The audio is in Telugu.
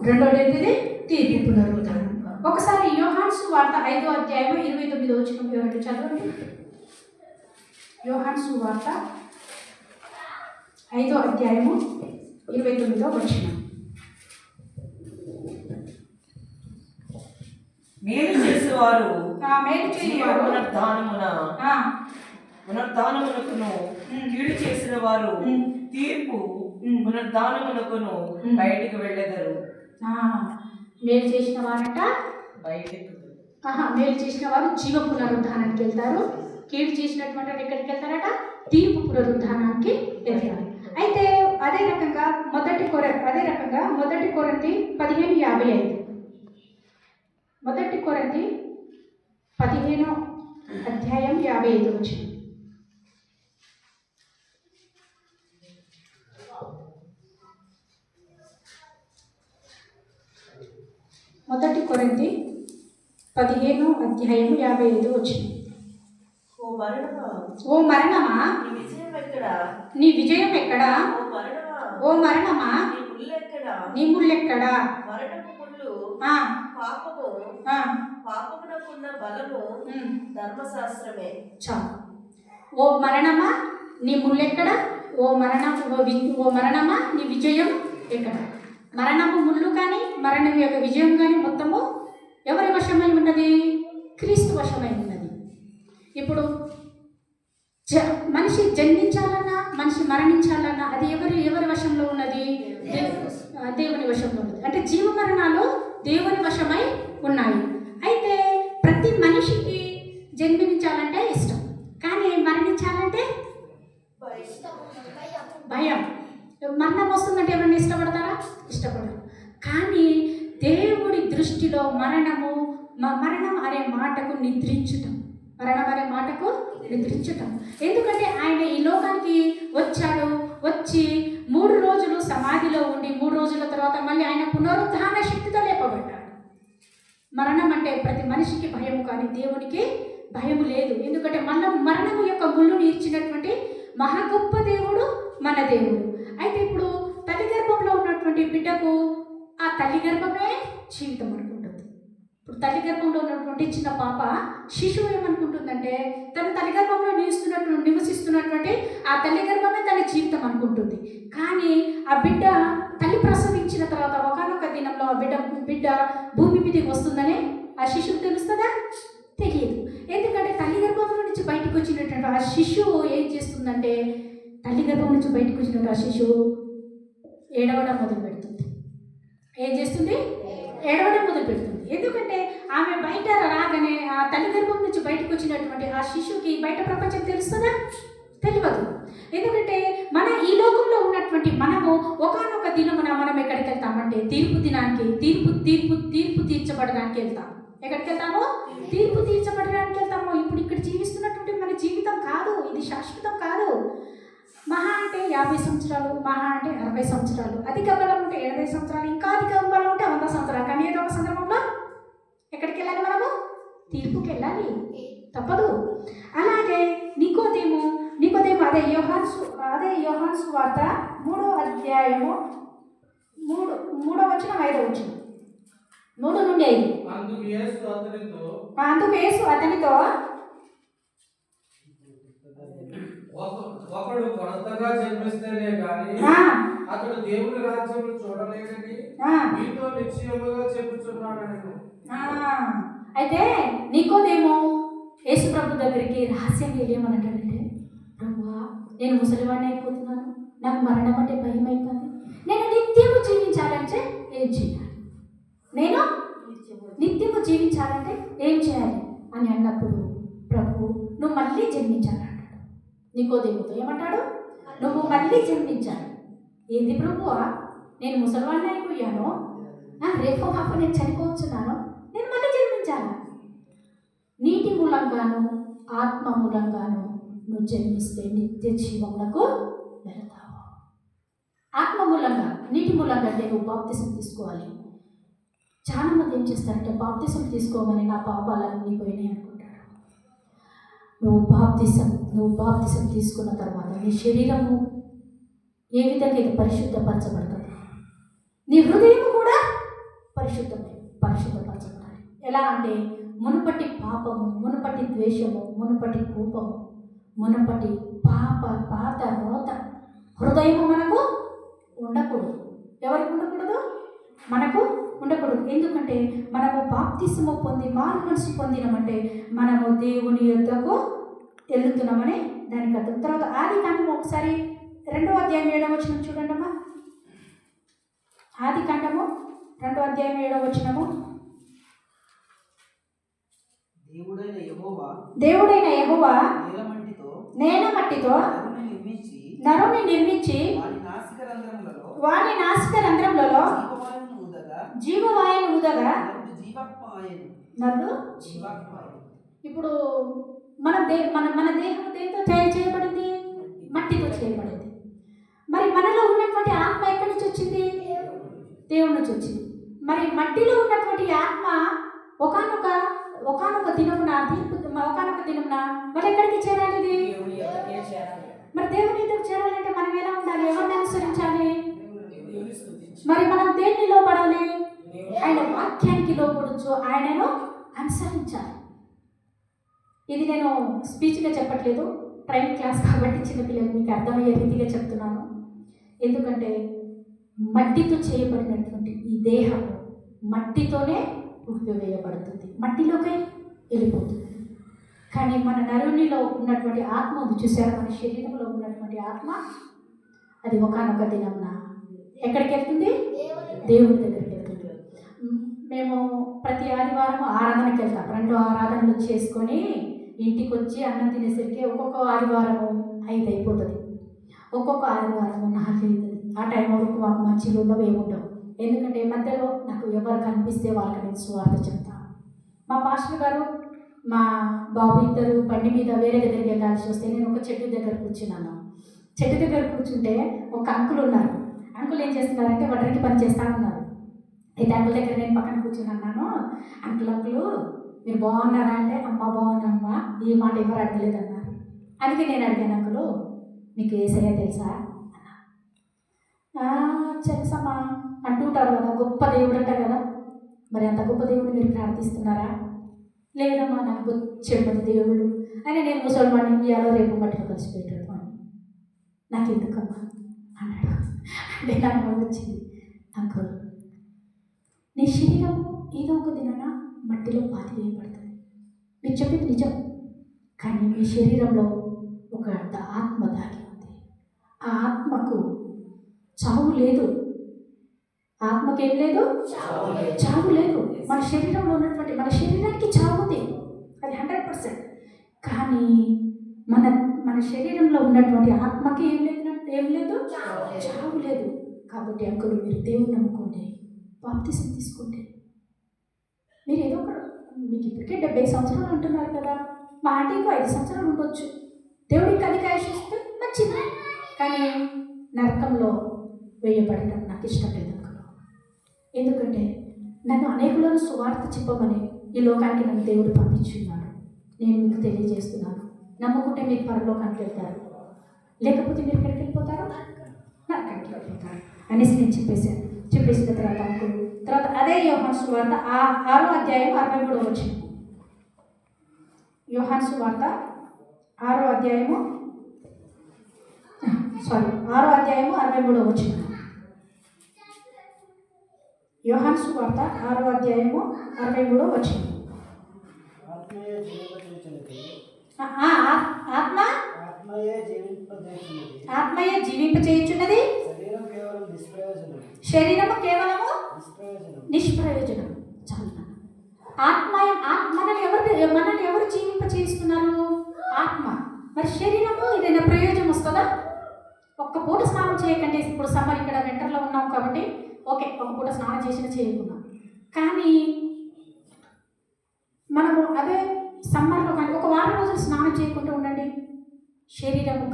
రెండోది ఏంటిది? తీర్పు పునరుద్ధానం. ఒకసారి యోహాను సువార్త 5వ అధ్యాయం 29వ వచనం ఎవరంటే చదవండి. యోహాను సువార్త 5వ అధ్యాయము 29వ వచనం. మేలు చేసేవారు పునరుద్ధానమునకును కీడు చేసిన వారు తీర్పు పునరుద్ధానమునకును బయటికి వెళ్ళెదరు. మేలు చేసిన వారట బయటికి, మేలు చేసిన వారు జీవ పునరుద్ధానానికి వెళ్తారు. కీడు చేసినటువంటి వారు ఎక్కడికి వెళ్తారట? తీర్పు పునరుద్ధానానికి వెళ్తారు. అయితే అదే రకంగా మొదటి కొరింథీ 15:55. మొదటి కొరింథీ 15వ అధ్యాయం 55 వచనం. మొదటి కొరింథీ 15వ అధ్యాయం 55 వచనం. ఓ మరణమా నీ విజయం ఎక్కడా? ఓ మరణమా నీ ముళ్ళెక్కడా? పాపమునకున్న బలము ధర్మశాస్త్రమే. ఓ మరణమా నీ ముళ్ళెక్కడా? ఓ మరణమా నీ విజయం ఎక్కడ? మరణము ముళ్ళు కానీ మరణం యొక్క విజయం కానీ మొత్తము ఎవరి వశమై ఉన్నది? క్రీస్తు వశమై ఉన్నది. ఇప్పుడు మనిషి జన్మించాలన్నా మనిషి మరణించాలన్నా అది ఎవరి వశంలో ఉన్నది? దేవుని వశంలో ఉన్నది. అంటే జీవ మరణాలు దేవుని వశమై ఉన్నాయి. అయితే ప్రతి మనిషికి జన్మించాలంటే ఇష్టం, కానీ మరణించాలంటే భయం. మరణం వస్తుందంటే ఎవరైనా ఇష్టపడతారా? ఇష్టపడరు. కానీ దేవుడి దృష్టిలో మరణం అనే మాటకు నిద్రించటం. ఎందుకంటే ఆయన ఈ లోకానికి వచ్చి 3 రోజులు సమాధిలో ఉండి 3 రోజుల తర్వాత మళ్ళీ ఆయన పునరుద్ధాన శక్తితో లేపబడ్డాడు. మరణం అంటే ప్రతి మనిషికి భయము, కానీ దేవునికి భయము లేదు. ఎందుకంటే మరణము యొక్క ముళ్ళుని ఇచ్చినటువంటి మహా గొప్ప దేవుడు మన దేవుడు. అయితే ఇప్పుడు తల్లి గర్భంలో ఉన్నటువంటి బిడ్డకు ఆ తల్లి గర్భమే జీవితం అనుకుంటుంది. ఇప్పుడు తల్లి గర్భంలో ఉన్నటువంటి చిన్న పాప శిశువు ఏమనుకుంటుందంటే తన తల్లి గర్భంలో నివసిస్తున్నటువంటి ఆ తల్లి గర్భమే తన జీవితం అనుకుంటుంది. కానీ ఆ బిడ్డ తల్లి ప్రసవించిన తర్వాత ఒకానొక దినంలో ఆ బిడ్డ భూమి మీదకి వస్తుందని ఆ శిశువు తెలుస్తుందా? తెలియదు. ఎందుకంటే తల్లి గర్భంలో నుంచి బయటకు వచ్చినటువంటి ఆ శిశువు ఏం చేస్తుందంటే, తల్లి గర్భం నుంచి బయటకు వచ్చినట్టు ఆ శిశువు ఏడవడం మొదలు పెడుతుంది. ఏం చేస్తుంది? ఏడవడం మొదలు పెడుతుంది. ఎందుకంటే ఆమె బయట రాగానే ఆ తల్లి గర్భం నుంచి బయటకు వచ్చినటువంటి ఆ శిశువుకి బయట ప్రపంచం తెలుస్తుందా? తెలియదు. ఎందుకంటే మన ఈ లోకంలో ఉన్నటువంటి మనము ఒకానొక దినమున మనం ఎక్కడికి వెళ్తామంటే తీర్పు దినానికి, తీర్పు తీర్చబడడానికి వెళ్తాం. ఎక్కడికి వెళ్తాము? తీర్పు తీర్చబడడానికి వెళ్తాము. ఇప్పుడు ఇక్కడ జీవిస్తున్నటువంటి మన జీవితం కాదు, ఇది శాశ్వతం కాదు. మహా అంటే 50 సంవత్సరాలు, మహా అంటే 60 సంవత్సరాలు, అధిక బలం ఉంటే 70 సంవత్సరాలు, ఇంకా అధిక బలం ఉంటే 100 సంవత్సరాలు. కానీ ఏదో ఒక సందర్భంలో ఎక్కడికి వెళ్ళాలి? మనము తీర్పుకి వెళ్ళాలి, తప్పదు. అలాగే నికోదేము అదే యోహాను సువార్త 3వ అధ్యాయము 3వ వచనం 5వ వచనం, 3 నుండి 5. అందుకు యేసు అతనితో ఒకడు కొత్తగా జన్మిస్తేనే గాని అతడు దేవుని రాజ్యమును చూడలేదని మీతో నిశ్చయముగా చెప్పుచున్నాను. అయితే నికోదేము యేసు ప్రభు దగ్గరికి రహస్యంగా ఏమనంటాడంటే, ప్రభువా, నేను ముసలివాడిని అయిపోతున్నాను, నాకు మరణం అంటే భయం అయిపోయింది, నేను నిత్యము జీవించాలంటే ఏం చేయాలి? నేను నిత్యము జీవించాలంటే ఏం చేయాలి అని అన్నప్పుడు, ప్రభు నువ్వు మళ్ళీ జన్మించాలి అంటాడు. నికోదేముతో ఏమంటాడు? నువ్వు మళ్ళీ జన్మించాలి. ఏంది ప్రభువా, నేను ముసలివాడిని అయిపోయాను, రేపు మాకు నేను చనిపోవచ్చున్నాను, నేను మళ్ళీ జన్మించాలా? నీటి మూలంగాను ఆత్మ మూలంగాను నువ్వు జన్మిస్తే నిత్య జీవములకు వెళతావు. ఆత్మ మూలంగా, నీటి మూలంగా అంటే నువ్వు బాప్తిసం తీసుకోవాలి. చాలా మంది ఏం చేస్తారంటే, బాప్తిసం తీసుకోమని నా పాపాలన్నీ పోయినాయి అనుకుంటారు. నువ్వు బాప్తిసం తీసుకున్న తర్వాత నీ శరీరము ఏ విధంగా ఇది పరిశుద్ధపరచబడుతుంది, నీ హృదయం కూడా పరిశుద్ధపరచబడాలి. ఎలా అంటే మునుపటి పాపము, మునుపటి ద్వేషము, మునుపటి కోపము, మునుపటి పాత రోత హృదయము మనకు ఉండకూడదు. ఎవరికి ఉండకూడదు? మనకు ఉండకూడదు. ఎందుకంటే మనము బాప్తిస్మము పొంది మారు మనసు పొందినామంటే మనము దేవుని యొద్దకు వెళ్తున్నామని దానికి అర్థం. తర్వాత ఆదికాండము ఒకసారి 2వ అధ్యాయం 7వ వచనం చూడండి అమ్మా. ఆదికాండము 2వ అధ్యాయం 7వ వచనము. దేవుడైన యెహోవా నేల మట్టితో నరుని నిర్మించి వాని నాసిక రంధ్రములలో జీవవాయువును ఊదగా నరుడు. ఇప్పుడు మన దేహం దేంతో చేయబడింది? మట్టితో చేయబడింది. మరి మనలో ఉన్నటువంటి ఆత్మ ఎక్కడి నుంచి వచ్చింది? దేవుడి నుంచి వచ్చింది. మరి మట్టిలో ఉన్నటువంటి ఆత్మ ఒకానొక దినమున మరి ఎక్కడికి చేరాలి? ఇది మరి దేవుని ఎదురు చేరాలంటే మనం ఎలా ఉండాలి? ఎవరిని అనుసరించాలి? మరి మనం దేన్ని లోపడాలి? ఆయన వాక్యానికి లోపడుచు ఆయనను అనుసరించాలి. ఇది నేను స్పీచ్గా చెప్పట్లేదు, ప్రైవేట్ క్లాస్ కాబట్టి చిన్నపిల్లలు మీకు అర్థమయ్యే రీతిగా చెప్తున్నాను. ఎందుకంటే మట్టితో చేయబడినటువంటి ఈ దేహం మట్టితోనే వేయబడుతుంది, మట్టిలోకి వెళ్ళిపోతుంది. కానీ మన నరునిలో ఉన్నటువంటి ఆత్మ ఉంది చూసారా, మన శరీరంలో ఉన్నటువంటి ఆత్మ, అది ఒకానొక దినమున ఎక్కడికి వెళ్తుంది? దేవుడి దగ్గరికి వెళ్తుంది. మేము ప్రతి ఆదివారం ఆరాధనకి వెళ్తాం. 2 ఆరాధనలు చేసుకొని ఇంటికి వచ్చి అన్నం తినేసరికి ఒక్కొక్క ఆదివారము 5 అయిపోతుంది, ఒక్కొక్క ఆదివారము 4 అవుతుంది. ఆ టైం వరకు మాకు మంచిగా ఉండవు, ఏముండవు. ఎందుకంటే మధ్యలో నాకు ఎవరు కనిపిస్తే వాళ్ళకి నేను సువార్త చెప్తాను. మా పాస్టర్ గారు మా బాబు ఇద్దరు బండి మీద వేరే దగ్గరికి వెళ్ళాల్సి వస్తే నేను ఒక చెట్టు దగ్గర కూర్చున్నాను. చెట్టు దగ్గర కూర్చుంటే ఒక అంకుల్ ఉన్నారు. అంకుల్ ఏం చేస్తున్నారంటే వడ్రంగి పని చేస్తూ ఉన్నారు. అయితే అంకుల్ దగ్గర నేను పక్కన కూర్చున్నాను. అంకుల్ మీరు బాగున్నారా అంటే అమ్మ బాగున్నామ్మా, ఈ మాట ఎవరు అడగలేదన్నారు. అందుకే నేను అడిగాను, అంకులు మీకు యేసయ్య తెలుసా? తెలుసమ్మా అంటుంటారు కదా, గొప్ప దేవుడు అంట కదా. మరి అంత గొప్ప దేవుడు మీరు ప్రార్థిస్తున్నారా? లేదమ్మా, నాకు బొచ్చెడు దేవుడు అని నేను ముసల్మాన్ని ఇవాళ రేపు మట్టిలో కలిసిపెట్టాడు అని నాకు ఎందుకమ్మా అన్నాడు. అంటే నాకు వచ్చింది, అంకుల్ నీ శరీరం ఏదో ఒక దినాన మట్టిలో పాతి వేయబడుతుంది, మీరు చెప్పింది నిజం. కానీ మీ శరీరంలో ఒక ఆత్మ దాగి ఉంది. ఆ ఆత్మకు చావు లేదు. ఆత్మకి ఏం లేదు? చావు లేదు. మన శరీరంలో ఉన్నటువంటి మన శరీరానికి చావు ఉంది, అది 100%. కానీ మన శరీరంలో ఉన్నటువంటి ఆత్మకి ఏం లేదు? చావు లేదు. కాబట్టి అంకులు మీరు దేవుని నమ్ముకోండి, బాప్తిసం తీసుకోండి. మీరు ఏదో ఒక మీకు ఇప్పటికే 70 సంవత్సరాలు అంటున్నారు కదా, మా ఆంటీకి 5 సంవత్సరాలు ఉండొచ్చు. దేవుడికి అధిక ఆయుషిస్తే మంచిది. కానీ నరకంలో వేయబడటం నాకు ఇష్టం లేదు అంకులు. ఎందుకంటే నన్ను అనేకులను సువార్త చెప్పమని ఈ లోకానికి నన్ను దేవుడు పంపించున్నాడు. నేను మీకు తెలియజేస్తున్నాను, నమ్ముకుంటే మీరు పరలోకానికి వెళ్తారు, లేకపోతే మీరు ఎక్కడికి వెళ్ళిపోతారు? నరకానికి వెళ్ళిపోతారు అనేసి నేను చెప్పేసిన తర్వాత అదే యోహాను సువార్త 6వ అధ్యాయం 63వ వచనం. యోహాను సువార్త 6వ అధ్యాయము 63వ వచనం. యోహాను సువార్త 6వ అధ్యాయము 63వ వచనం. ఆత్మయే జీవింపచేయుచున్నది, శరీరము కేవలము నిష్ప్రయోజనం. మనల్ని ఎవరు జీవింపచేస్తున్నారు? ఆత్మ. మరి శరీరము ఏదైనా ప్రయోజనం వస్తుందా? ఒక్క పూట స్నానం చేయకండి. ఇప్పుడు సమ్మర్ ఇక్కడ వింటర్లో ఉన్నాం కాబట్టి ఓకే, ఒక పూట స్నానం చేసినా చేయకున్నాం. కానీ మనము అదే సమ్మర్లో కానీ ఒక వారం రోజులు స్నానం చేయకుండా ఉండండి, శరీరము